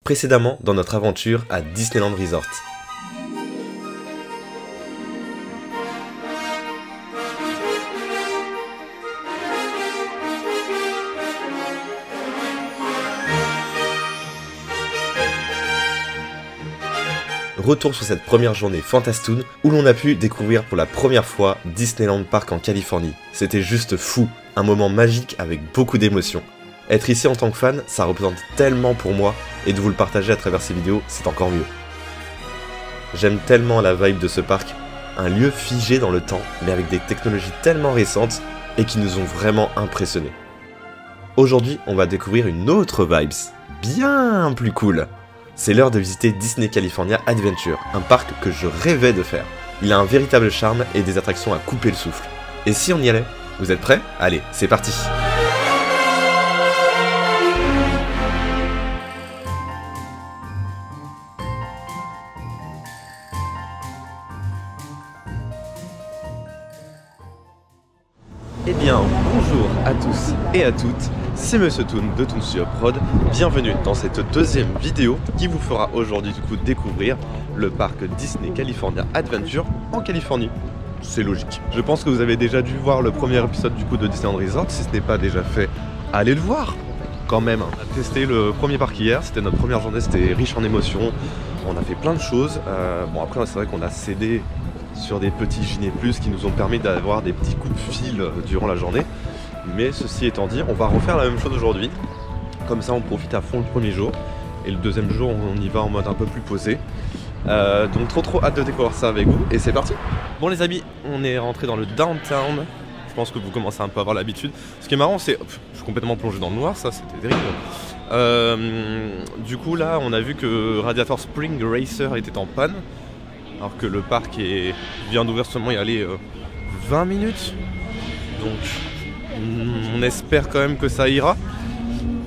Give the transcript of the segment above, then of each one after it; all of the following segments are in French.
Précédemment dans notre aventure à Disneyland Resort. Retour sur cette première journée Fantastoon où l'on a pu découvrir pour la première fois Disneyland Park en Californie. C'était juste fou, un moment magique avec beaucoup d'émotions. Être ici en tant que fan, ça représente tellement pour moi, et de vous le partager à travers ces vidéos, c'est encore mieux. J'aime tellement la vibe de ce parc, un lieu figé dans le temps, mais avec des technologies tellement récentes, et qui nous ont vraiment impressionnés. Aujourd'hui, on va découvrir une autre vibes, bien plus cool. C'est l'heure de visiter Disney California Adventure, un parc que je rêvais de faire. Il a un véritable charme et des attractions à couper le souffle. Et si on y allait? Vous êtes prêts? Allez, c'est parti! Eh bien, bonjour à tous et à toutes, c'est Monsieur Toon de Toon Studio Prod. Bienvenue dans cette deuxième vidéo qui vous fera aujourd'hui du coup découvrir le parc Disney California Adventure en Californie. C'est logique. Je pense que vous avez déjà dû voir le premier épisode du coup de Disneyland Resort. Si ce n'est pas déjà fait, allez le voir quand même. On a testé le premier parc hier, c'était notre première journée, c'était riche en émotions. On a fait plein de choses. Bon après c'est vrai qu'on a cédé sur des petits Giné Plus qui nous ont permis d'avoir des petits coups de fil durant la journée. Mais ceci étant dit, on va refaire la même chose aujourd'hui. Comme ça on profite à fond le premier jour. Et le deuxième jour on y va en mode un peu plus posé. Donc trop hâte de découvrir ça avec vous. Et c'est parti. Bon les amis, on est rentré dans le downtown. Je pense que vous commencez un peu à avoir l'habitude. Ce qui est marrant c'est... Je suis complètement plongé dans le noir, ça c'était terrible. Du coup là on a vu que Radiator Spring Racer était en panne. Alors que le parc vient d'ouvrir seulement il y a allé 20 minutes. Donc on espère quand même que ça ira.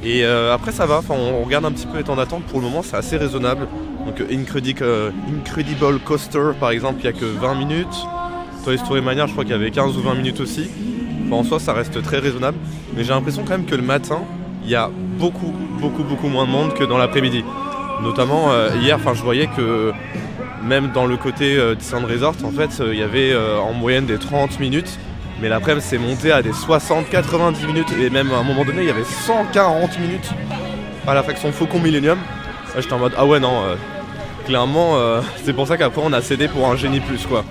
Et après ça va, enfin, on regarde un petit peu les temps d'attente. Pour le moment c'est assez raisonnable. Donc Incredible Coaster par exemple il n'y a que 20 minutes. Toy Story Mania je crois qu'il y avait 15 ou 20 minutes aussi. Enfin, en soi ça reste très raisonnable. Mais j'ai l'impression quand même que le matin il y a beaucoup moins de monde que dans l'après-midi. Notamment hier, je voyais que même dans le côté Disneyland Resort, en fait, il y avait en moyenne des 30 minutes, mais l'après-midi c'est monté à des 60-90 minutes, et même à un moment donné, il y avait 140 minutes à la faction Faucon Millennium. Là, j'étais en mode, ah ouais, non, clairement, c'est pour ça qu'après on a cédé pour un Génie Plus, quoi.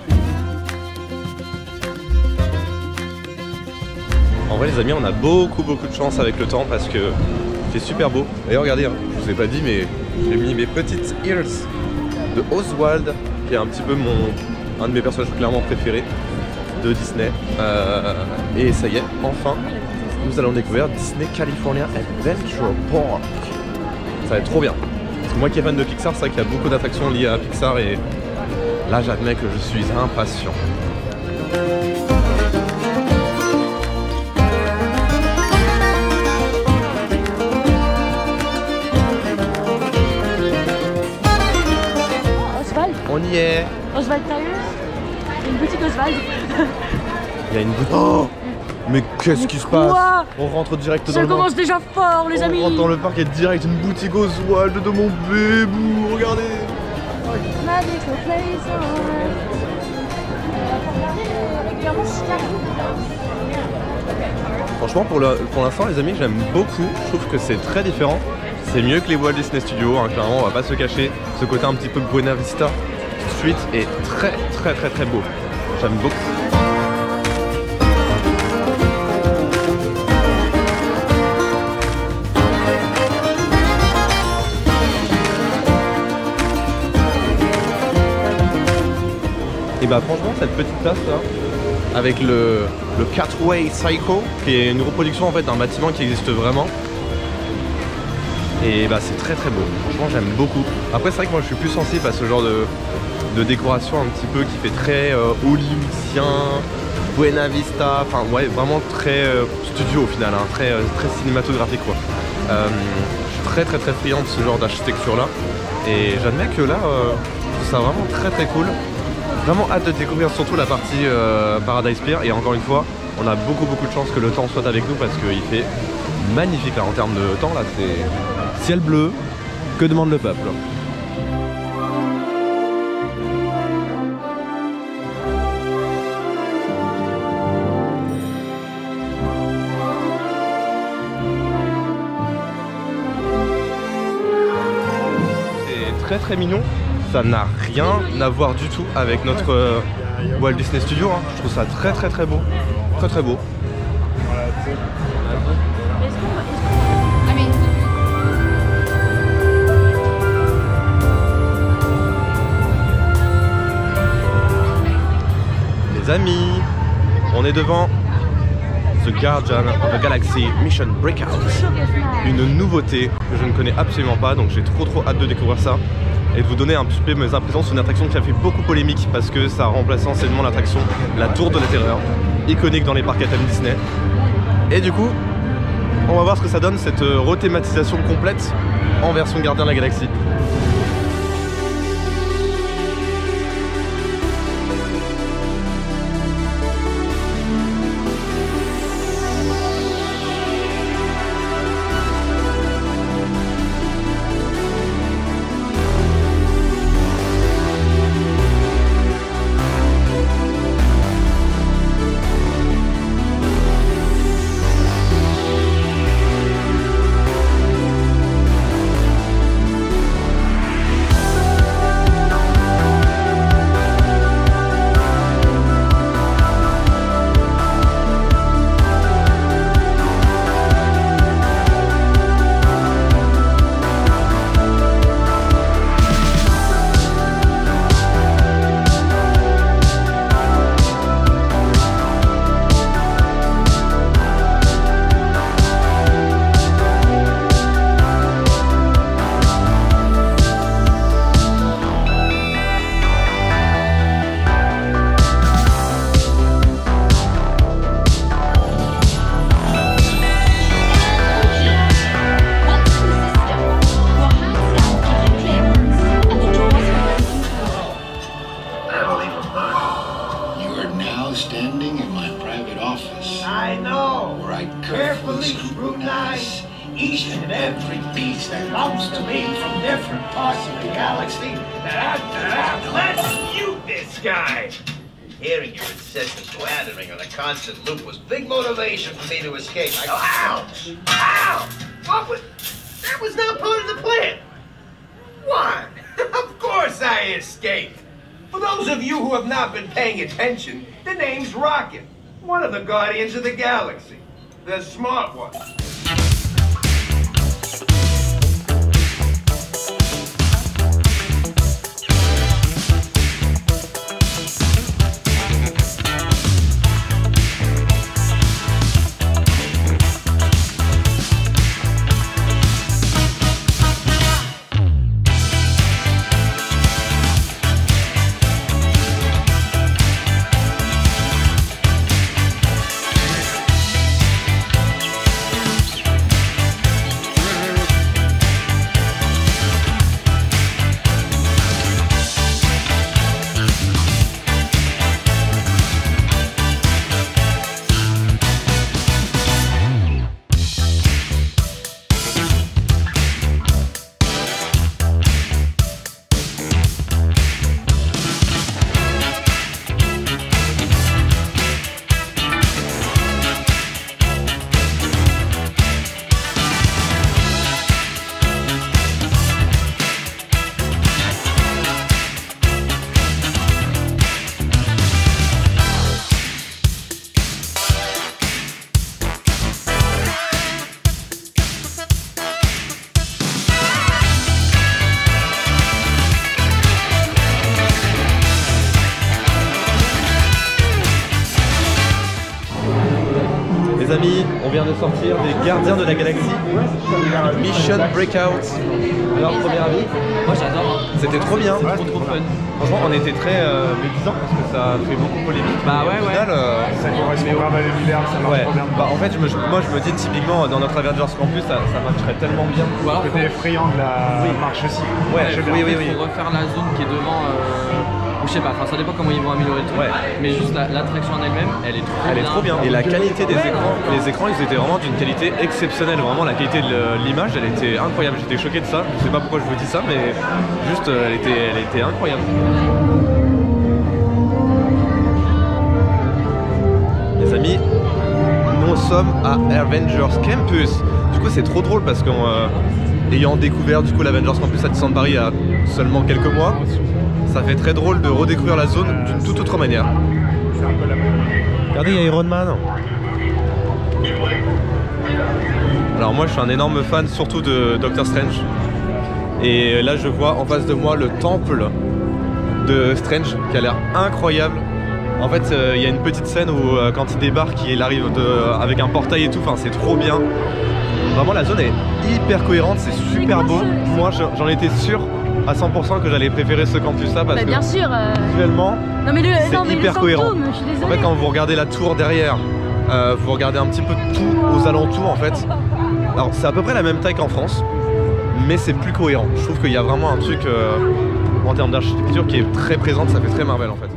En vrai, les amis, on a beaucoup de chance avec le temps parce que il fait super beau. D'ailleurs, regardez, hein, je vous ai pas dit, mais j'ai mis mes petites ears de Oswald, qui est un petit peu un de mes personnages clairement préférés de Disney. Et ça y est, enfin, nous allons découvrir Disney California Adventure Park. Ça va être trop bien. Parce que moi qui est fan de Pixar, c'est vrai qu'il y a beaucoup d'attractions liées à Pixar et là j'admets que je suis impatient. On y est. Oswald Tires. Il y a une boutique Oswald. Il y a une boutique. Oh, mais qu'est-ce qui se passe? On rentre direct dans le parc. Ça commence déjà fort les amis. On rentre dans le parc et direct une boutique Oswald de mon bébou. Regardez. Magical place. Franchement pour l'instant les amis j'aime beaucoup. Je trouve que c'est très différent. C'est mieux que les Walt Disney Studios, hein, clairement on va pas se cacher. Ce côté un petit peu Buena Vista Street est très beau. J'aime beaucoup. Et bah franchement cette petite place là, avec le Catway Psycho, qui est une reproduction en fait d'un bâtiment qui existe vraiment. Et bah c'est très beau, franchement j'aime beaucoup. Après c'est vrai que moi je suis plus sensible à ce genre de décoration un petit peu qui fait très hollywoodien, Buena Vista, enfin ouais vraiment très studio au final, hein, très cinématographique quoi. Je suis très friand de ce genre d'architecture là. Et j'admets que là je trouve ça vraiment très cool. Vraiment hâte de découvrir surtout la partie Paradise Pier. Et encore une fois on a beaucoup de chance que le temps soit avec nous parce qu'il fait magnifique là en termes de temps là, c'est ciel bleu, Que demande le peuple? Très mignon, ça n'a rien à voir du tout avec notre Walt Disney Studio, hein. Je trouve ça très beau, très beau. Les amis, on est devant The Guardian of the Galaxy Mission Breakout, une nouveauté que je ne connais absolument pas, donc j'ai trop hâte de découvrir ça et de vous donner un petit peu mes impressions sur une attraction qui a fait beaucoup polémique parce que ça a remplacé anciennement l'attraction La Tour de la Terreur, iconique dans les parcs à thème Disney. Et du coup, on va voir ce que ça donne, cette rethématisation complète en version Gardien de la Galaxie. Each and every piece that comes to me from different parts of the galaxy. Let's mute this guy! Hearing your incessant blathering on a constant loop was big motivation for me to escape. Ow! Ow! What was... That was not part of the plan! What? Of course I escaped! For those of you who have not been paying attention, the name's Rocket, one of the Guardians of the Galaxy. The smart one. Les amis, on vient de sortir des Gardiens de la Galaxie Mission Breakout. Alors, premier avis? Moi j'adore. C'était trop bien. C'était trop fun. Franchement, on était très médisants parce que ça fait beaucoup polémique. Bah ouais, au final, ça correspond grave à l'univers, ça marche trop bien. Bah, en fait, moi je me dis typiquement dans notre Avengers Campus, ça marcherait tellement bien. Ou alors, C'était effrayant de la marche aussi. Ouais, il faut refaire la zone qui est devant. je sais pas, ça dépend comment ils vont améliorer le truc. Ouais. Mais juste l'attraction en elle-même, elle est trop bien. Elle est trop bien. Et la qualité des écrans, les écrans ils étaient vraiment d'une qualité exceptionnelle. Vraiment la qualité de l'image elle était incroyable. J'étais choqué de ça. Je sais pas pourquoi je vous dis ça, mais juste elle était incroyable. Les amis, nous sommes à Avengers Campus. Du coup c'est trop drôle parce qu'en ayant découvert du coup l'Avengers Campus à Disneyland Paris il y a seulement quelques mois, ça fait très drôle de redécouvrir la zone d'une toute autre manière. Regardez, il y a Iron Man. Alors moi je suis un énorme fan surtout de Doctor Strange. Et là je vois en face de moi le temple de Strange qui a l'air incroyable. En fait il y a une petite scène où quand il débarque il arrive avec un portail et tout, enfin c'est trop bien. Vraiment la zone est hyper cohérente, c'est super beau. Moi j'en étais sûr à 100% que j'allais préférer ce campus là parce Bah, bien que sûr. visuellement c'est hyper cohérent. Je suis désolée. En fait quand vous regardez la tour derrière, vous regardez un petit peu tout aux alentours en fait. Alors c'est à peu près la même taille qu'en France, mais c'est plus cohérent. Je trouve qu'il y a vraiment un truc en termes d'architecture qui est très présente, ça fait très Marvel en fait.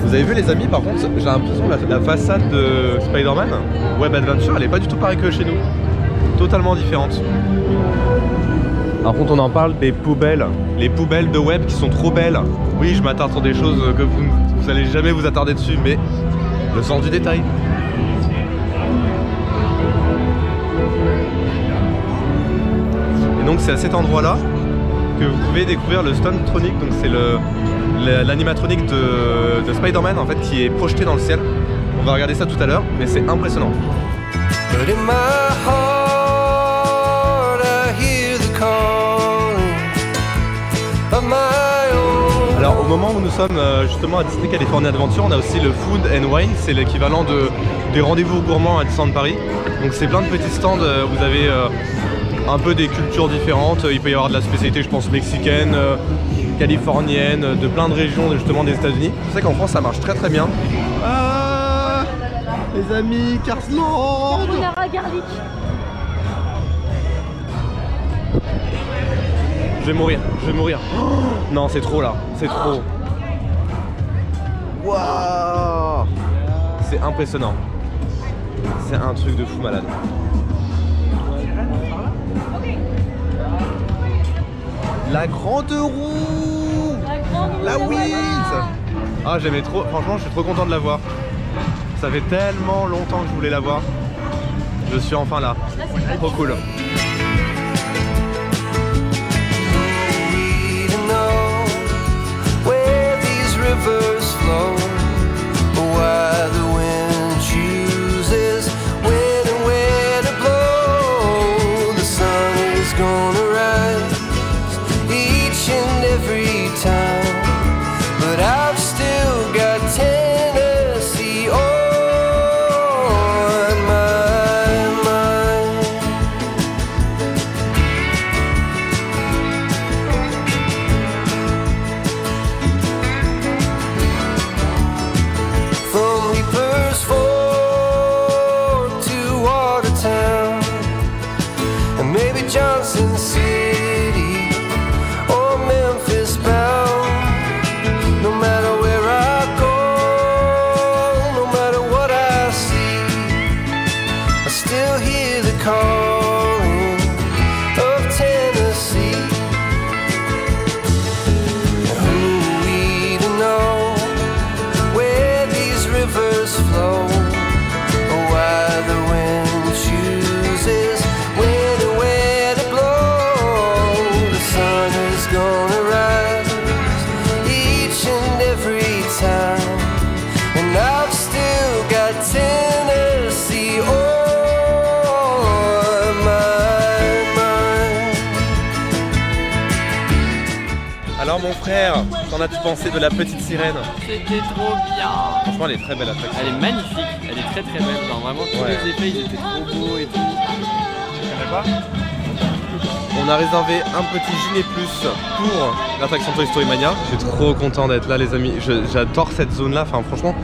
Vous avez vu les amis, par contre, j'ai l'impression que la façade de Spider-Man Web Adventure, elle est pas du tout pareille que chez nous. Totalement différente. Par contre, on en parle des poubelles. Les poubelles de Web qui sont trop belles. Oui, je m'attarde sur des choses que vous allez jamais vous attarder dessus, mais le sens du détail. Et donc c'est à cet endroit-là que vous pouvez découvrir le Stuntronic, donc c'est l'animatronique de Spider-Man en fait qui est projeté dans le ciel. On va regarder ça tout à l'heure, mais c'est impressionnant. Alors au moment où nous sommes justement à Disney California Adventure, on a aussi le Food and Wine, c'est l'équivalent des rendez-vous gourmands à Disneyland Paris. Donc c'est plein de petits stands, vous avez un peu des cultures différentes, il peut y avoir de la spécialité je pense mexicaine, californienne, de plein de régions justement des États-Unis. Je sais qu'en France ça marche très très bien. Ah, les amis, Carsland. Carbonara garlic. Je vais mourir, je vais mourir. Oh, non, c'est trop là, c'est trop. Waouh, c'est impressionnant. C'est un truc de fou malade. La grande roue. La Wheels. Ah, j'aimais trop, franchement je suis trop content de la voir. Ça fait tellement longtemps que je voulais la voir. Je suis enfin là, trop cool. Alors mon frère, qu'en as-tu pensé de la petite sirène? C'était trop bien. Franchement elle est très belle l'attraction. Elle est magnifique, elle est très très belle. Genre vraiment tous les effets ils étaient trop beaux et tout. Tu connais pas? On a réservé un petit Giné Plus pour l'attraction Toy Story Mania. Je suis trop content d'être là les amis. J'adore cette zone là, enfin franchement.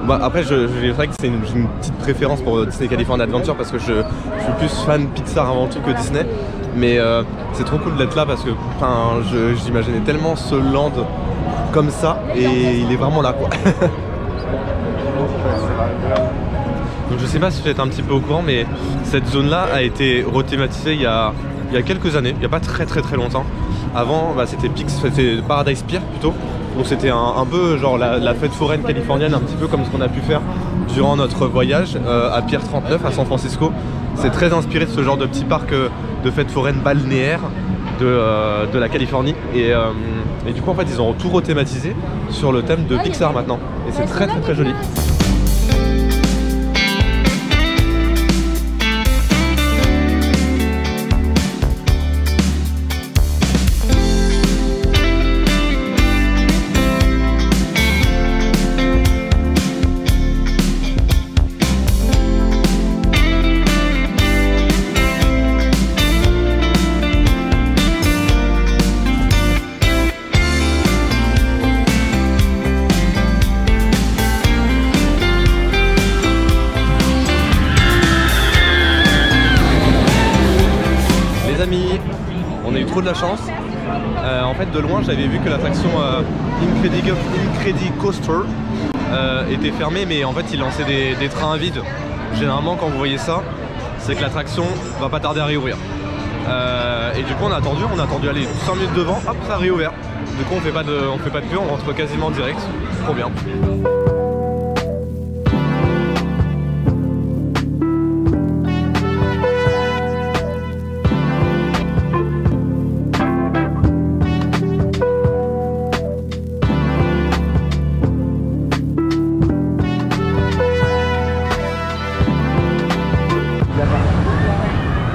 Bah, après c'est vrai que c'est une petite préférence pour Disney California Adventure parce que je suis plus fan Pixar avant tout que Disney. Mais c'est trop cool d'être là parce que j'imaginais tellement ce land comme ça et il est vraiment là quoi. Donc je sais pas si vous êtes un petit peu au courant mais cette zone là a été rethématisée il y a quelques années, il n'y a pas très longtemps. Avant bah, c'était Paradise Pier plutôt. Donc c'était un peu genre la fête foraine californienne, un petit peu comme ce qu'on a pu faire durant notre voyage à Pier 39 à San Francisco. C'est très inspiré de ce genre de petit parc de fête foraine balnéaire de la Californie. Et du coup en fait ils ont tout rethématisé sur le thème de Pixar maintenant. Et c'est très joli. On a eu trop de la chance. En fait de loin j'avais vu que l'attraction Incredicoaster était fermée mais en fait il lançait des trains à vide. Généralement quand vous voyez ça c'est que l'attraction va pas tarder à réouvrir. Et du coup on a attendu aller 5 minutes devant, hop ça a réouvert. Du coup on fait pas de queue, on rentre quasiment direct, trop bien.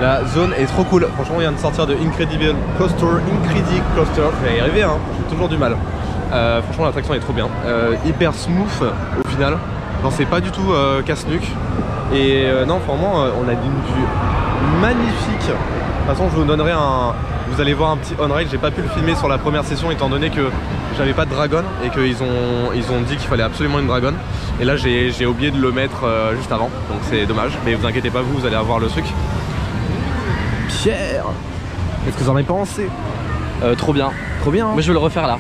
La zone est trop cool, franchement on vient de sortir de Incredicoaster, je vais y arriver hein, j'ai toujours du mal. Franchement l'attraction est trop bien, hyper smooth au final, non c'est pas du tout casse-nuque. Et non vraiment on a une vue magnifique. De toute façon je vous donnerai vous allez voir un petit on-ride, j'ai pas pu le filmer sur la première session étant donné que j'avais pas de dragon et qu'ils ont dit qu'il fallait absolument une dragon. Et là j'ai oublié de le mettre juste avant, donc c'est dommage, mais vous inquiétez pas vous allez avoir le truc. Pierre, qu'est-ce que vous en avez pensé? Trop bien. Trop bien hein. Moi je veux le refaire là.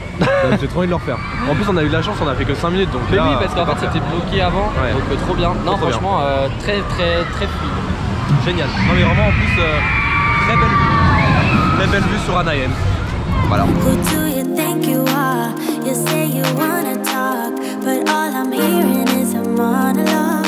J'ai trop envie de le refaire. En plus on a eu de la chance, on a fait que 5 minutes donc mais là, oui parce qu'en fait c'était bloqué avant, ouais. Donc trop bien. Non trop franchement bien. Très fluide. Génial. Non mais vraiment en plus très belle vue sur Anaheim. Voilà. Who do you think you are? You say you wanna talk, but all I'm hearing is a monologue.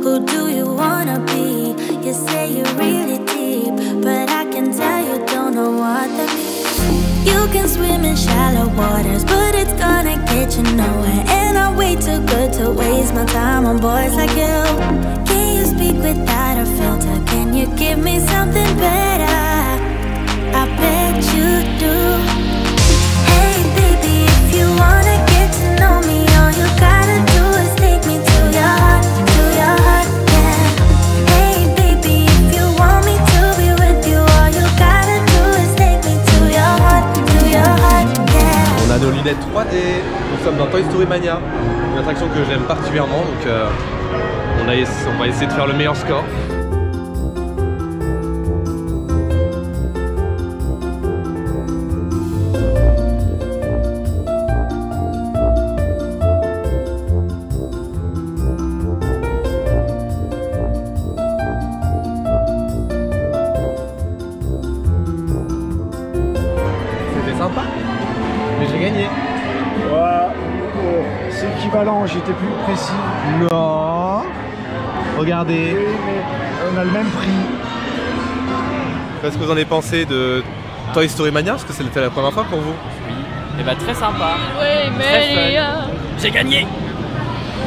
Who do you wanna be? You say you're really deep, but I can tell you don't know what that means. You can swim in shallow waters, but it's gonna get you nowhere. And I'm way too good to waste my time on boys like you. Can you speak without a filter? Can you give me something better? I bet you do. Hey baby, if you wanna get to know me, all you gotta do is take me to your heart, yeah. Hey baby, if you want me to be with you, all you gotta do is take me to your heart, yeah. On a nos lunettes 3D, nous sommes dans Toy Story Mania, une attraction que j'aime particulièrement, donc on va essayer de faire le meilleur score. Sympa, mais j'ai gagné. Ouais, c'est équivalent, j'étais plus précis. Non. Regardez. Oui, mais on a le même prix. Qu'est-ce que vous en avez pensé de Toy Story Mania? Parce que c'était la première fois pour vous. Oui. Et bah très sympa. Oui, mais J'ai gagné.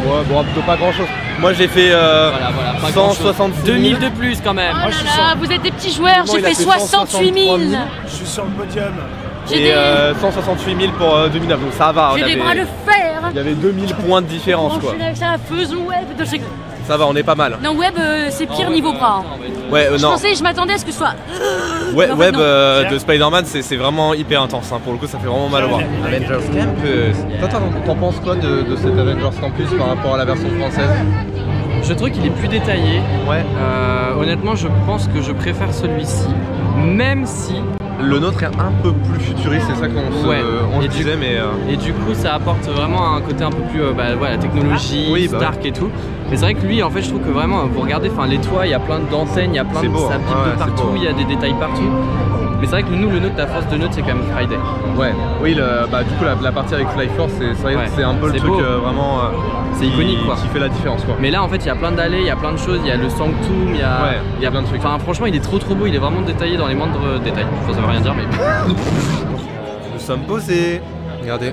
Ouais, bon, plutôt pas grand chose. Moi j'ai fait voilà, 166 000. 2000 de plus quand même. oh là là, vous êtes des petits joueurs, j'ai fait 68 000. Je suis sur le podium. et 168 000 pour 2009, donc ça va. J'ai des bras de fer. Il y avait 2000 points de différence quoi. Avec ça, faisons web de chez... Ça va, on est pas mal. Non, web, c'est pire niveau bras. Ouais, non. Je m'attendais à ce que ce soit... Web de Spider-Man, c'est vraiment hyper intense. Hein. Pour le coup, ça fait vraiment mal au bras. Avengers Campus. Toi, t'en penses quoi de cet Avengers Campus par rapport à la version française? Je trouve qu'il est plus détaillé. Ouais. Honnêtement, je pense que je préfère celui-ci, même si... Le nôtre est un peu plus futuriste, c'est ça qu'on se disait, mais... Et du coup, ça apporte vraiment un côté un peu plus, voilà, technologie, Stark et tout. Mais c'est vrai que lui, en fait, je trouve que vraiment, vous regardez, les toits, il y a plein d'antennes, il y a plein de ça pipe de partout, il y a des détails partout. Mais c'est vrai que nous, le nôtre, la force de nôtre, c'est quand même Friday. Ouais, oui, du coup, la partie avec Fly Force, c'est un peu le truc vraiment... c'est iconique, quoi. Qui fait la différence, quoi. Mais là, en fait, il y a plein d'allées, il y a plein de choses, il y a le Sanctum, il y a plein de trucs. Enfin, franchement, il est trop beau, il est vraiment détaillé dans les moindres détails. Enfin, ça veut rien dire, mais... Nous sommes posés. Regardez.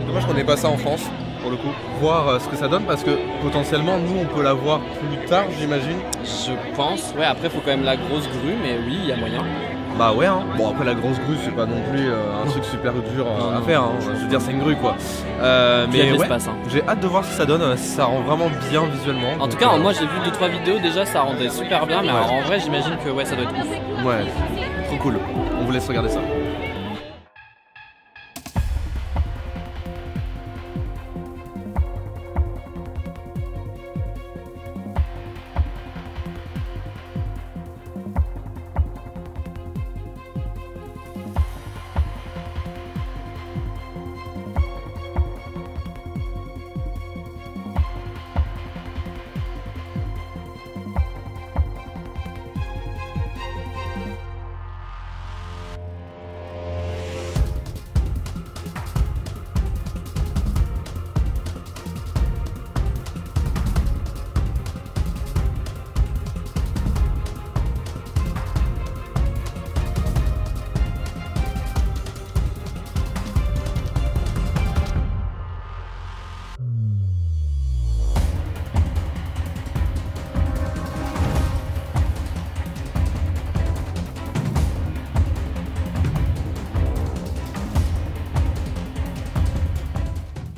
Dommage qu'on n'ait pas ça en France, pour le coup. Voir ce que ça donne, parce que potentiellement, nous, on peut la voir plus tard, j'imagine. Je pense. Ouais, après, il faut quand même la grosse grue, mais oui, il y a moyen. Bah ouais, hein. Bon, après, la grosse grue, c'est pas non plus un truc super dur à faire. Hein. Je veux dire, c'est une grue, quoi. Mais ouais, j'ai hâte de voir ce que ça donne. Ça rend vraiment bien visuellement. En tout cas, moi, j'ai vu 2-3 vidéos, déjà, ça rendait super bien. Mais alors, en vrai, j'imagine que ça doit être ouf. Ouais, trop cool. On vous laisse regarder ça.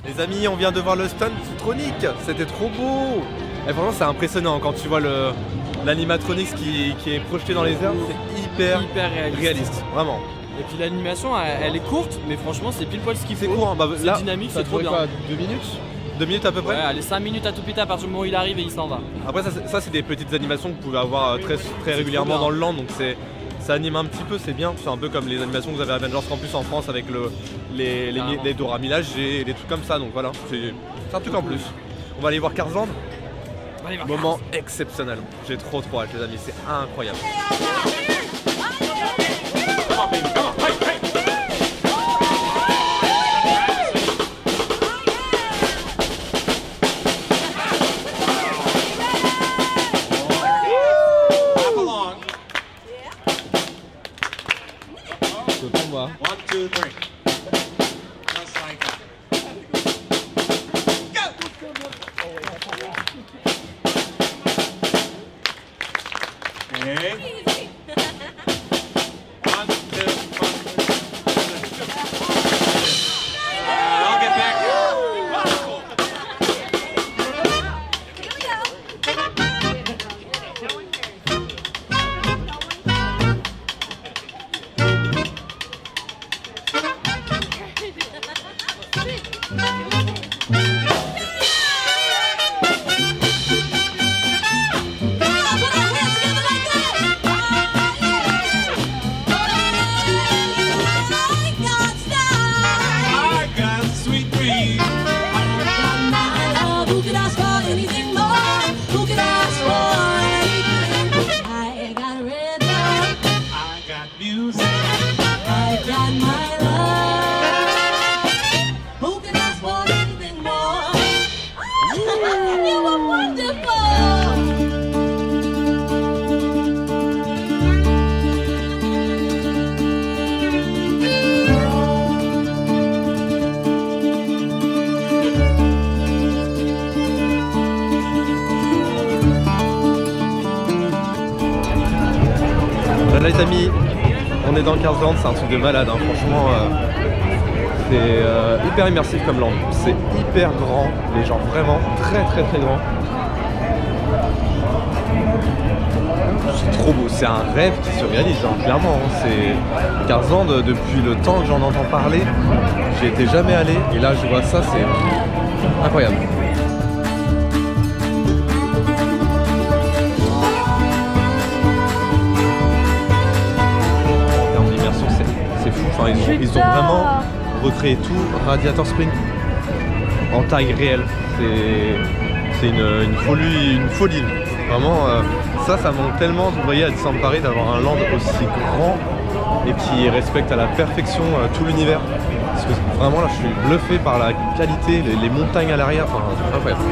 Les amis, on vient de voir le stunt Tronic, c'était trop beau. Et franchement, c'est impressionnant quand tu vois l'animatronics qui est projeté dans les airs, c'est hyper réaliste, vraiment. Et puis l'animation, elle est courte, mais franchement, c'est pile poil ce qu'il faut. C'est court, hein. C'est dynamique, c'est trop bien. Quoi, 2 minutes 2 minutes à peu près? Ouais, allez, 5 minutes à tout péter à partir du moment où il arrive et il s'en va. Après, ça c'est des petites animations que vous pouvez avoir très régulièrement dans le land, donc ça anime un petit peu, c'est bien. C'est un peu comme les animations que vous avez à Avengers Campus en France avec les Dora Milaje et des trucs comme ça, donc voilà, c'est un truc en plus. On va aller voir Cars Land. Moment exceptionnel. J'ai trop hâte, les amis, c'est incroyable. One, two, three. Just like that. Okay. 1, 2, 1. I'll get back here. Voilà les amis, on est dans Carsland, c'est un truc de malade, hein. Franchement, c'est hyper immersif comme land. C'est hyper grand, mais genre vraiment très grand. C'est trop beau, c'est un rêve qui se réalise, hein, clairement. Hein. C'est Carsland, depuis le temps que j'en entends parler, j'y étais jamais allé, et là je vois ça, c'est incroyable. En termes d'immersion, c'est fou. Enfin, ils ont vraiment recréé tout Radiator Springs en taille réelle. C'est une folie. Vraiment, ça manque tellement, vous voyez, à Disneyland Paris d'avoir un land aussi grand et qui respecte à la perfection tout l'univers. Parce que vraiment là, je suis bluffé par la qualité, les montagnes à l'arrière, enfin, incroyable.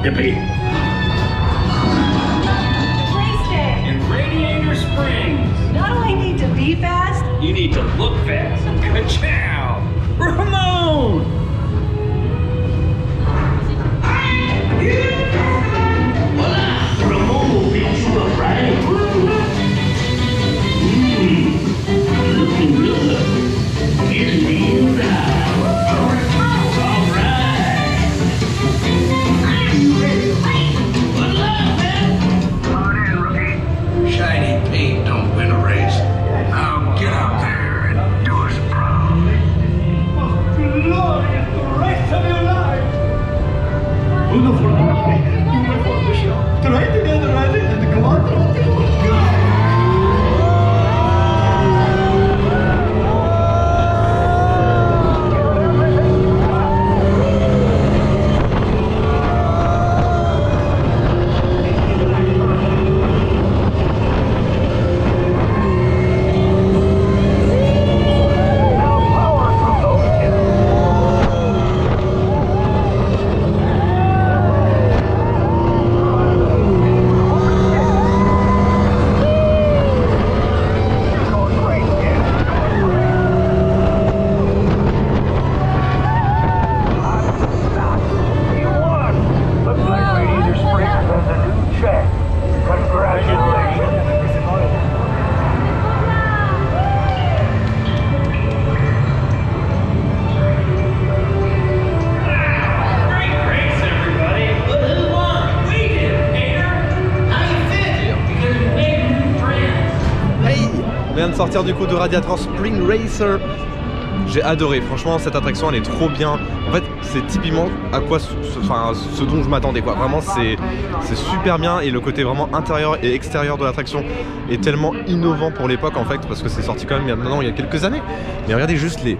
Yippee! In Radiator Springs. Not only need to be fast, You need to look fast. Ka-chow! Ramon! Ramon will beat you up, right? Looking good. Here's me now. All right. Good luck, man. Come on in, rookie. Shiny paint don't win a race. Now get out there and On vient de sortir du coup de Radiator Spring Racer. J'ai adoré, franchement cette attraction elle est trop bien. En fait c'est typiquement à quoi ce dont je m'attendais quoi. Vraiment c'est super bien et le côté vraiment intérieur et extérieur de l'attraction est tellement innovant pour l'époque en fait parce que c'est sorti quand même maintenant il y a quelques années. Mais regardez juste les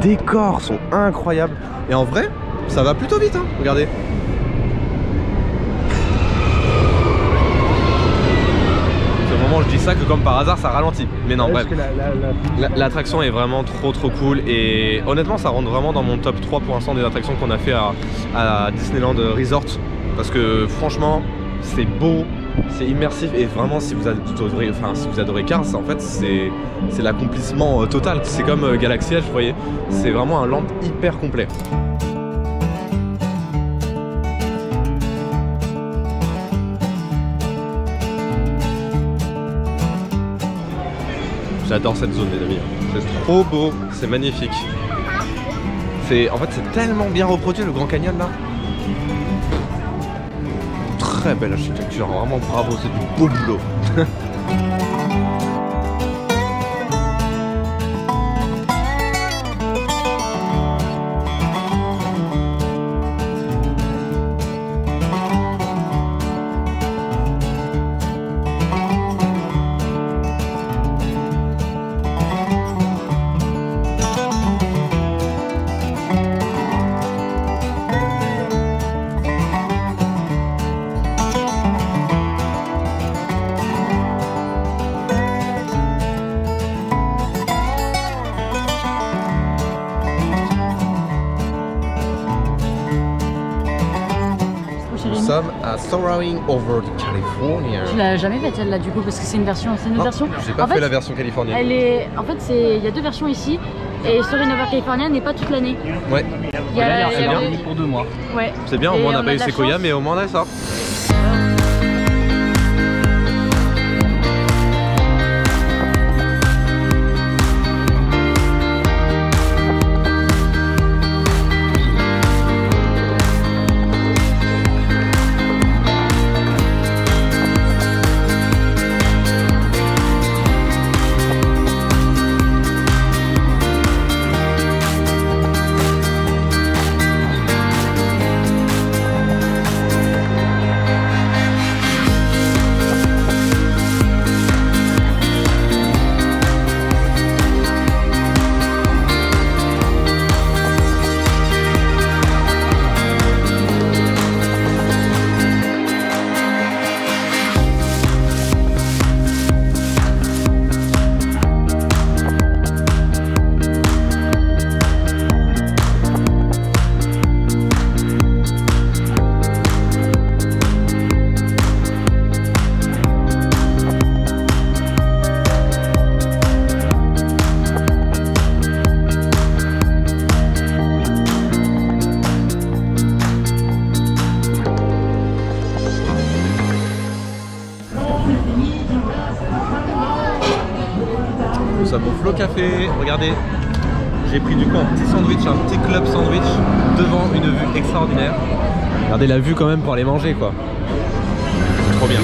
décors sont incroyables et en vrai ça va plutôt vite hein, regardez. Je dis ça que comme par hasard ça ralentit mais non bref l'attraction est vraiment trop cool et honnêtement ça rentre vraiment dans mon top 3 pour l'instant des attractions qu'on a fait à Disneyland Resort parce que franchement c'est beau, c'est immersif et vraiment si vous adorez Cars en fait c'est l'accomplissement total, c'est comme Galaxy Edge vous voyez, c'est vraiment un land hyper complet. J'adore cette zone les amis, c'est trop beau, c'est magnifique. En fait c'est tellement bien reproduit le Grand Canyon là. Très belle architecture, vraiment bravo, c'est du beau boulot. Nous sommes à Soaring Over California. Tu l'as jamais faite celle-là du coup parce que c'est une version. J'ai pas fait la version californienne. En fait, il y a deux versions ici et Soaring Over California n'est pas toute l'année. Ouais. C'est bien pour 2 mois. Ouais. C'est bien, au moins on n'a pas eu Sequoia, mais au moins on a ça. Nous sommes au Flow Café, regardez, j'ai pris du coup un petit sandwich, un petit club sandwich devant une vue extraordinaire. Regardez la vue quand même pour aller manger quoi. C'est trop bien.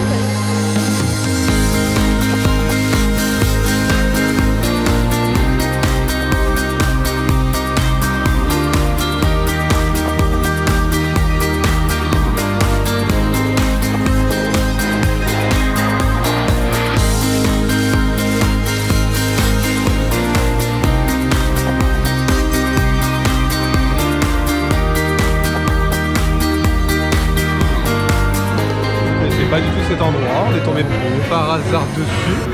Pas du tout cet endroit, on est tombé par hasard dessus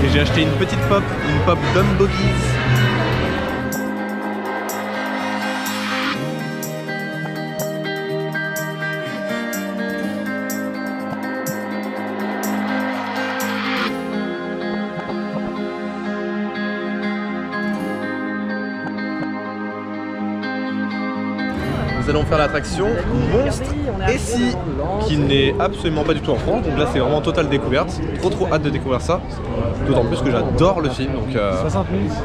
et j'ai acheté une petite pop, une pop Dumb Buggies. Nous allons faire l'attraction Monstre Essie qui n'est absolument pas du tout en France, donc là c'est vraiment totale découverte. Trop hâte de découvrir ça, d'autant plus que j'adore le film, donc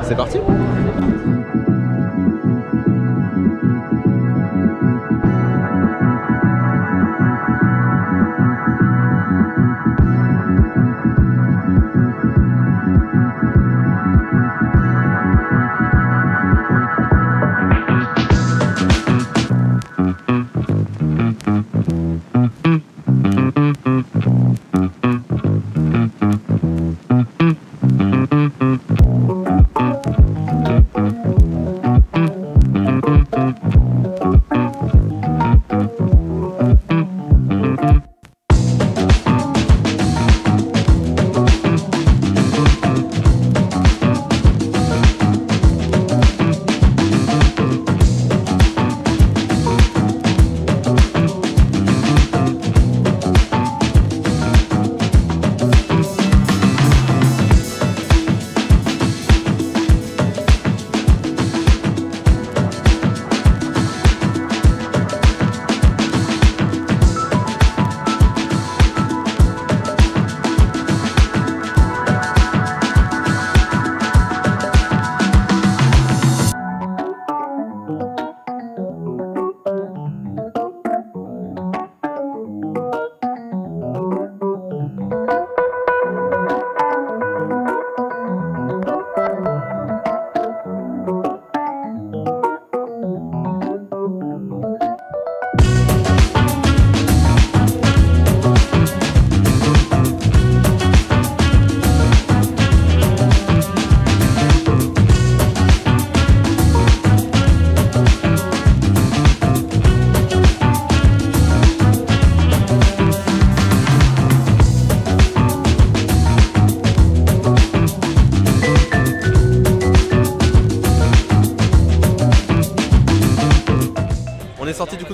c'est parti.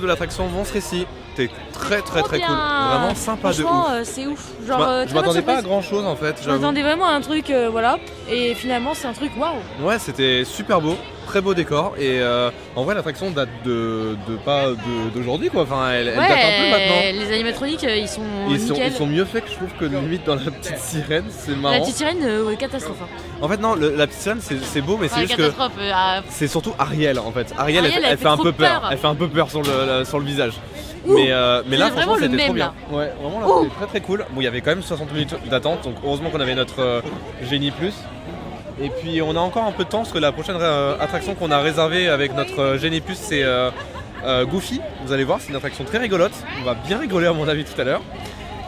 de l'attraction Monstres ici. T'es très cool, vraiment sympa de ouf. C'est ouf. Genre, je m'attendais pas à grand chose en fait. Je m'attendais vraiment à un truc, voilà. Et finalement, c'est un truc waouh. Ouais, c'était super beau, très beau décor. Et en vrai, l'attraction date pas d'aujourd'hui quoi. Enfin, elle date un peu maintenant. Les animatroniques, ils sont mieux faits que je trouve que limite dans la petite sirène. C'est marrant. La petite sirène, catastrophe. En fait, non, la petite sirène, c'est beau, mais c'est juste que c'est surtout Ariel en fait. Ariel elle fait un peu peur. Elle fait un peu peur sur le visage. Mais là, franchement, c'était trop bien. Ouais, vraiment, là, c'était très cool. Bon, il y avait quand même 60 minutes d'attente, donc heureusement qu'on avait notre Genie Plus. Et puis, on a encore un peu de temps parce que la prochaine attraction qu'on a réservée avec notre Genie Plus, c'est Goofy. Vous allez voir, c'est une attraction très rigolote. On va bien rigoler, à mon avis, tout à l'heure.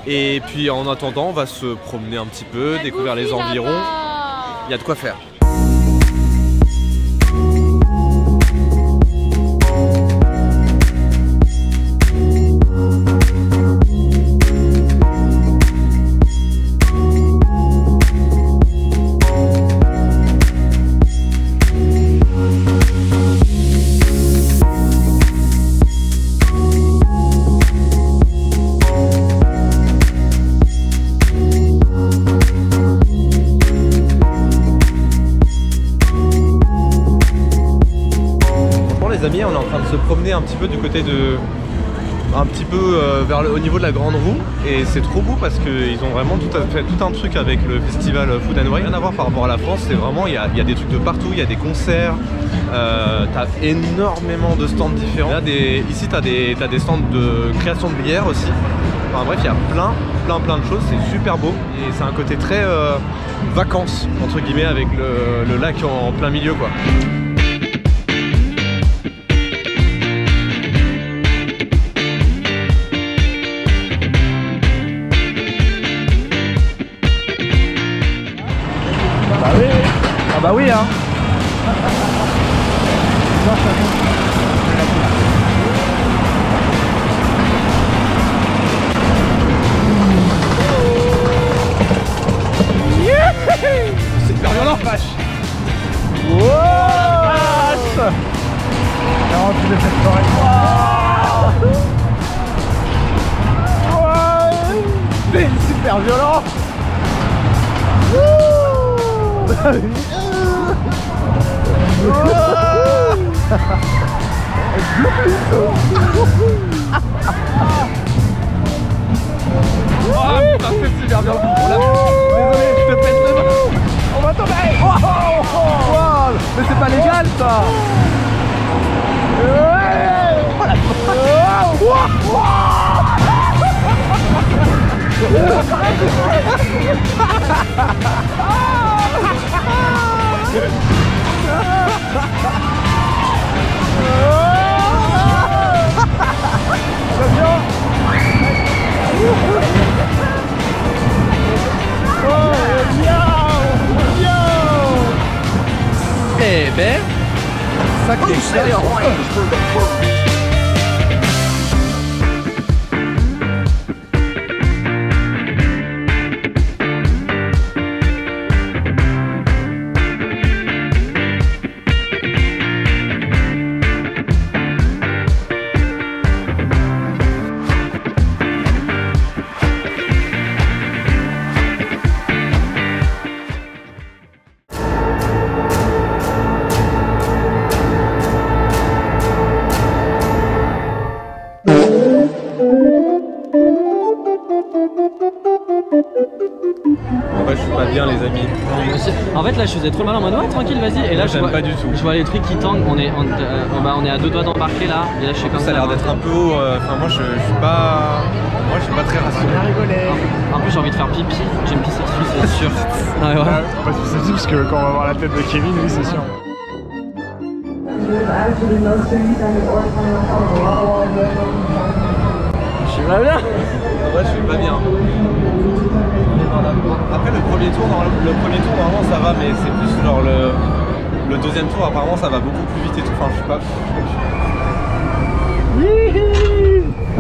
Et puis, en attendant, on va se promener un petit peu, découvrir les environs. Il y a de quoi faire. On est en train de se promener un petit peu du côté de... au niveau de la grande roue, et c'est trop beau parce qu'ils ont vraiment fait tout un truc avec le festival Food and Wine. Rien à voir par rapport à la France, c'est vraiment, il y a des trucs de partout, il y a des concerts, t'as énormément de stands différents. Là, ici t'as des stands de création de bière aussi. Enfin bref, il y a plein de choses, c'est super beau et c'est un côté très vacances entre guillemets avec le lac en plein milieu quoi. Ah bah oui hein. C'est hyper violent vache. Vache. Non, tu le fais correctement. C'est super violent. Oh putain, c'est super violent. Désolé, je te pète le main. On va tomber. Wow. Mais c'est pas légal ça. Eh ben, sacré expérience. En fait, je suis pas bien, les amis. En fait, là, je faisais trop mal en mode ouais, tranquille, vas-y. Et là, je vois pas du tout. Je vois les trucs qui tangent. On est à 2 doigts d'embarquer là. Et là, je suis comme ça. Ça a l'air d'être un peu haut. Enfin, moi, je suis pas. Moi, je suis pas très rassuré. En plus, j'ai envie de faire pipi. J'ai me pisser dessus, c'est sûr. Ouais, ouais. On va se pisser dessus parce que quand on va voir la tête de Kevin, oui, c'est sûr. Je suis pas bien. En vrai, je suis pas bien. Après le premier tour normalement ça va, mais c'est plus genre le deuxième tour apparemment ça va beaucoup plus vite et tout. Enfin je sais pas.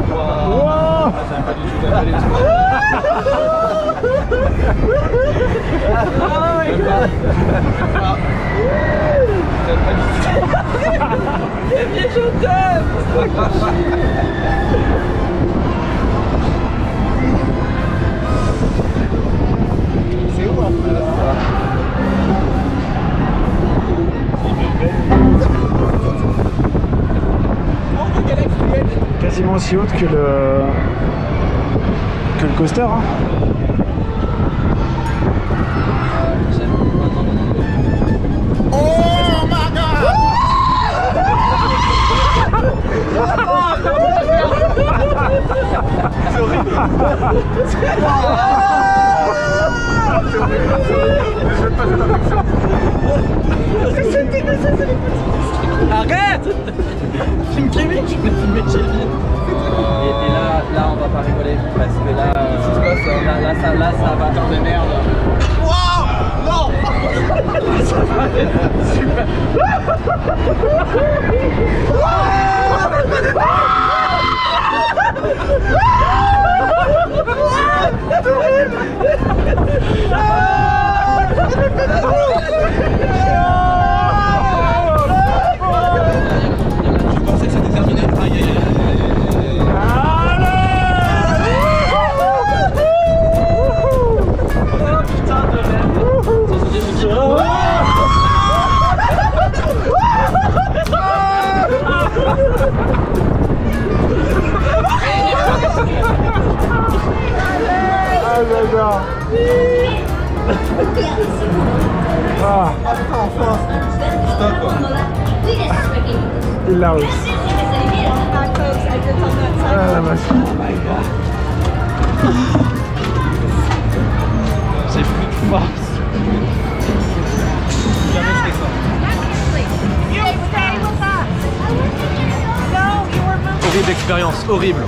Wow. J'aime pas du tout, j'aime pas du tout. Oh my god. t'aime pas du tout. Xavier, je t'aime. C'est où un peu là? Quasiment aussi haute que le coaster, hein. Oh my god! C'est horrible. C'est horrible. Je vais pas cette affection. Arrête! Film Kevin, tu peux filmer Kevin. Et là, on va pas rigoler parce que là, ça va. Putain de merde. Wow! Non! Ça va être super. Je pensais que c'était terminé. Aïe aïe aïe. Ah j'adore. Ah. Il l'a réussi. Ah la vache. J'ai plus de force. Jamais je fais ça. Horrible expérience, horrible.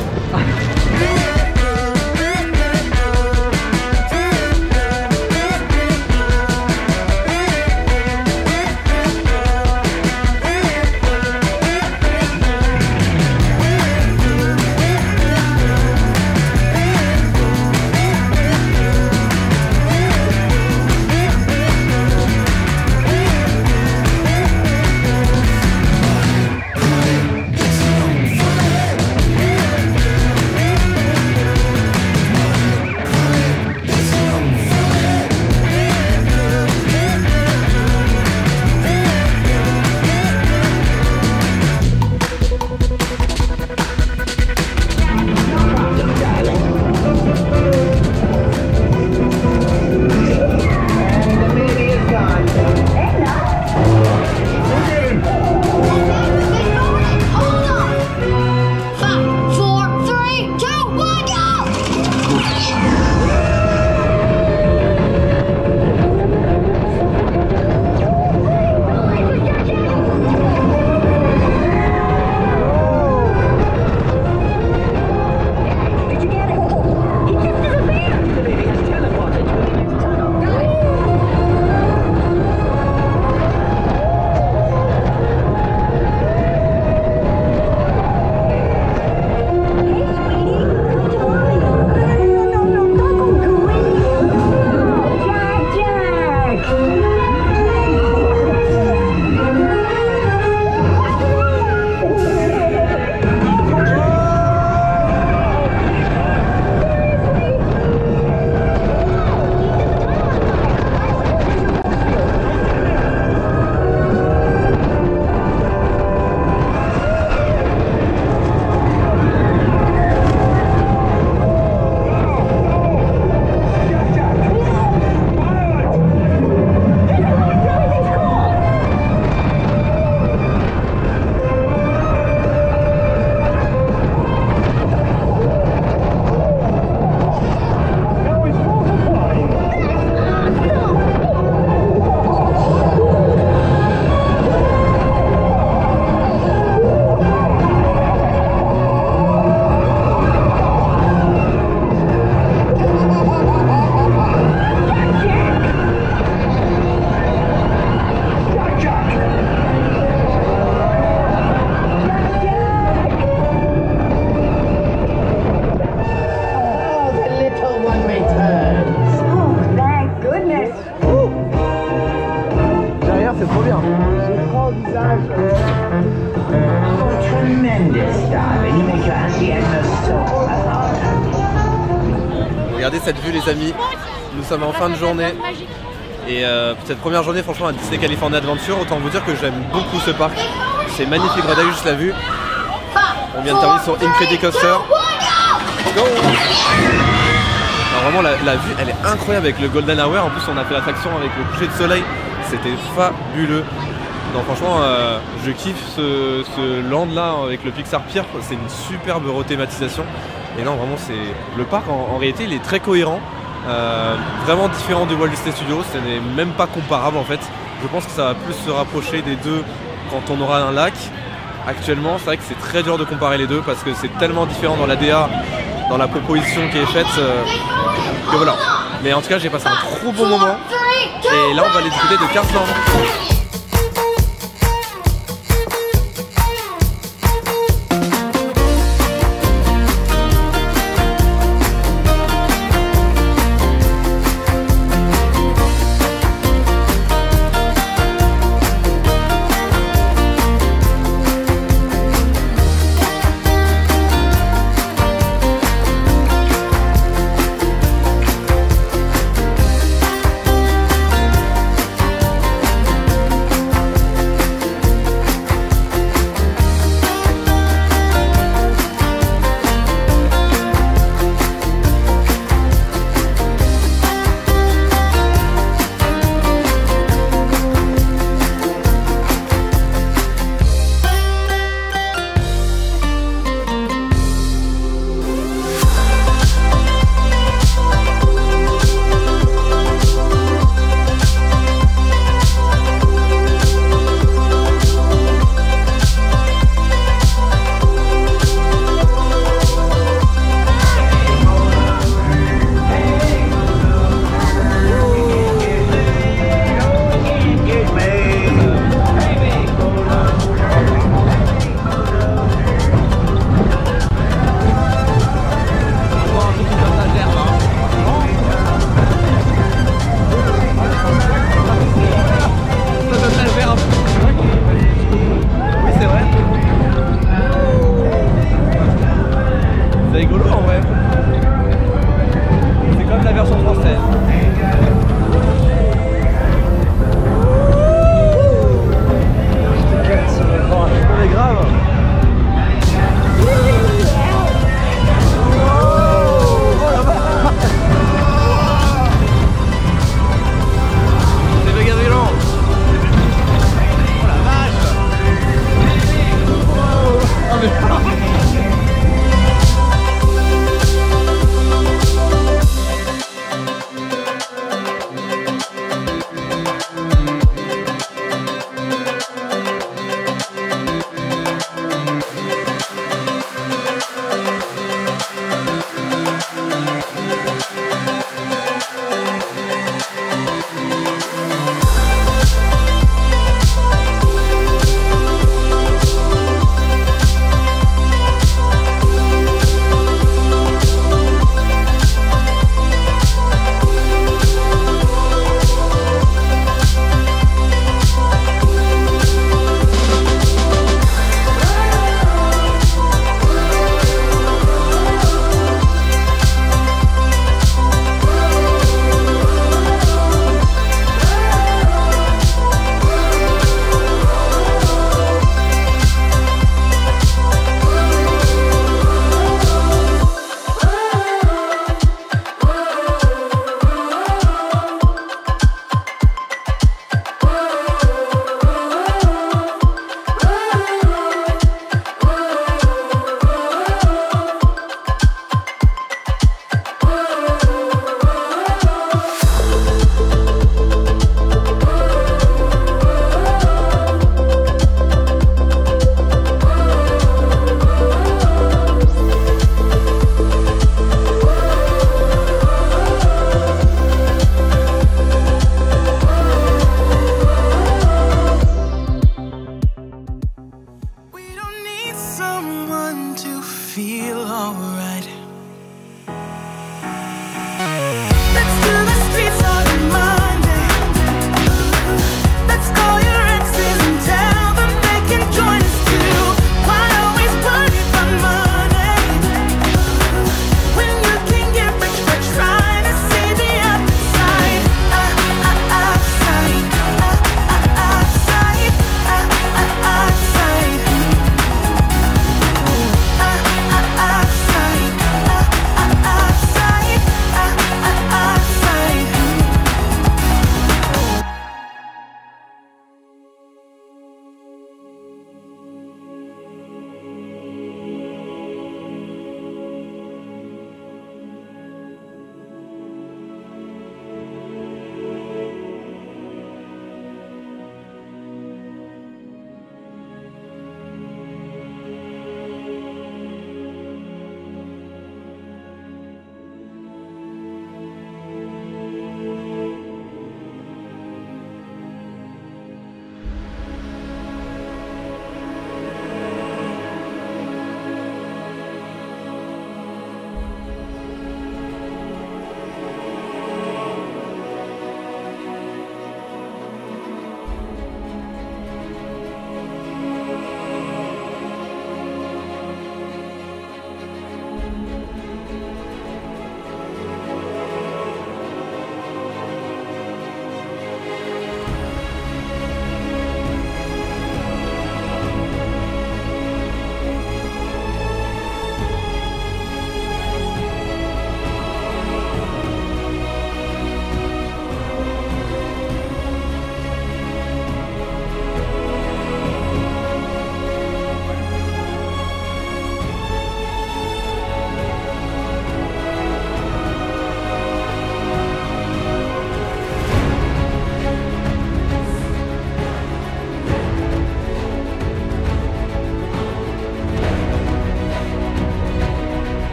Regardez cette vue les amis, nous sommes en fin de journée et cette première journée franchement à Disney California Adventure, autant vous dire que j'aime beaucoup ce parc, c'est magnifique, regardez juste la vue. On vient de terminer sur Incredicoaster. Go! Alors vraiment la vue elle est incroyable avec le Golden Hour, en plus on a fait l'attraction avec le coucher de soleil, c'était fabuleux. Non franchement je kiffe ce land là avec le Pixar Pier, c'est une superbe rethématisation. Et non vraiment c'est le parc en réalité il est très cohérent, vraiment différent du Walt Disney Studios, ce n'est même pas comparable en fait. Je pense que ça va plus se rapprocher des deux quand on aura un lac. Actuellement c'est vrai que c'est très dur de comparer les deux parce que c'est tellement différent dans la DA, dans la proposition qui est faite que voilà. Mais en tout cas j'ai passé un trop bon moment et là on va aller discuter de Cars Land.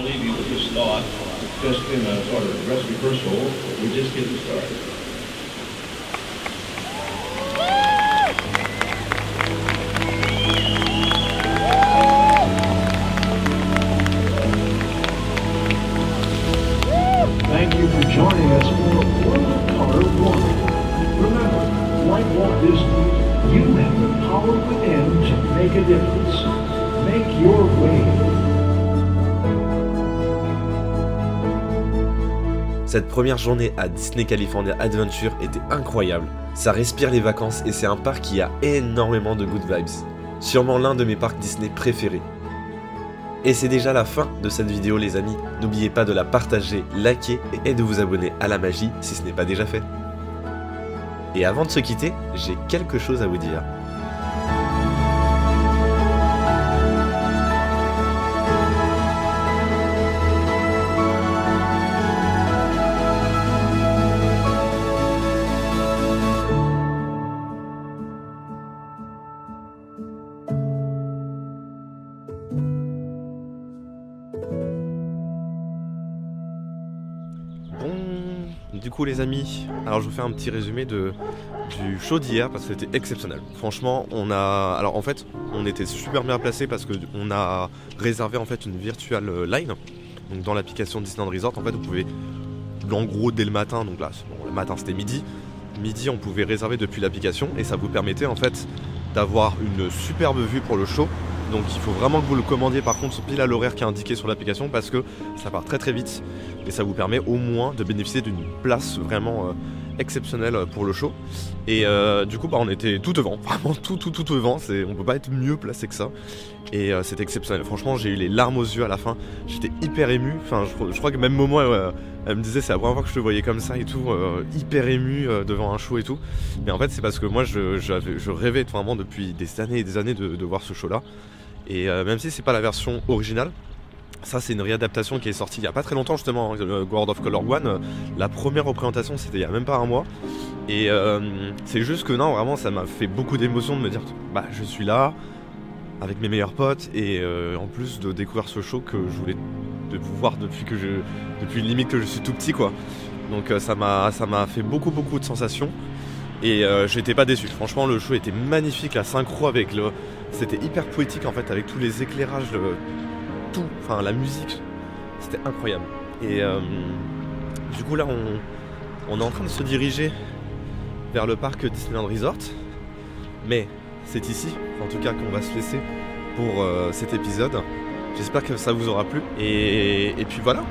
leave you with this thought, just in a sort of dress rehearsal. We're just getting started. Thank you for joining us for World of Color 1. Remember, like Walt Disney, you have the power within to make a difference. Make your way. Cette première journée à Disney California Adventure était incroyable. Ça respire les vacances et c'est un parc qui a énormément de good vibes. Sûrement l'un de mes parcs Disney préférés. Et c'est déjà la fin de cette vidéo les amis. N'oubliez pas de la partager, liker et de vous abonner à la magie si ce n'est pas déjà fait. Et avant de se quitter, j'ai quelque chose à vous dire. Du coup les amis, alors je vous fais un petit résumé du show d'hier parce que c'était exceptionnel. Franchement, alors en fait, on était super bien placé parce que on a réservé en fait une virtual line. Donc dans l'application Disneyland Resort, en fait, vous pouvez, en gros dès le matin, donc là, bon, le matin c'était midi, on pouvait réserver depuis l'application et ça vous permettait en fait d'avoir une superbe vue pour le show. Donc il faut vraiment que vous le commandiez par contre pile à l'horaire qui est indiqué sur l'application parce que ça part très très vite et ça vous permet au moins de bénéficier d'une place vraiment exceptionnelle pour le show. Et du coup on était tout devant, vraiment tout devant, on peut pas être mieux placé que ça. Et c'était exceptionnel, franchement j'ai eu les larmes aux yeux à la fin, j'étais hyper ému, enfin je crois que même Momo elle me disait c'est la première fois que je te voyais comme ça et tout, hyper ému devant un show et tout. Mais en fait c'est parce que moi je rêvais vraiment depuis des années et des années de voir ce show là. Et même si c'est pas la version originale, ça c'est une réadaptation qui est sortie il y a pas très longtemps justement, World of Color 1, la première représentation c'était il y a même pas un mois. Et c'est juste que non, vraiment ça m'a fait beaucoup d'émotion de me dire bah je suis là avec mes meilleurs potes et en plus de découvrir ce show que je voulais voir depuis limite que je suis tout petit quoi. Donc ça m'a fait beaucoup de sensations. Et j'étais pas déçu, franchement le show était magnifique, la synchro avec c'était hyper poétique en fait avec tous les éclairages, tout, enfin la musique, c'était incroyable. Et du coup là on est en train de se diriger vers le parc Disneyland Resort. Mais c'est ici, en tout cas qu'on va se laisser pour cet épisode. J'espère que ça vous aura plu et puis voilà.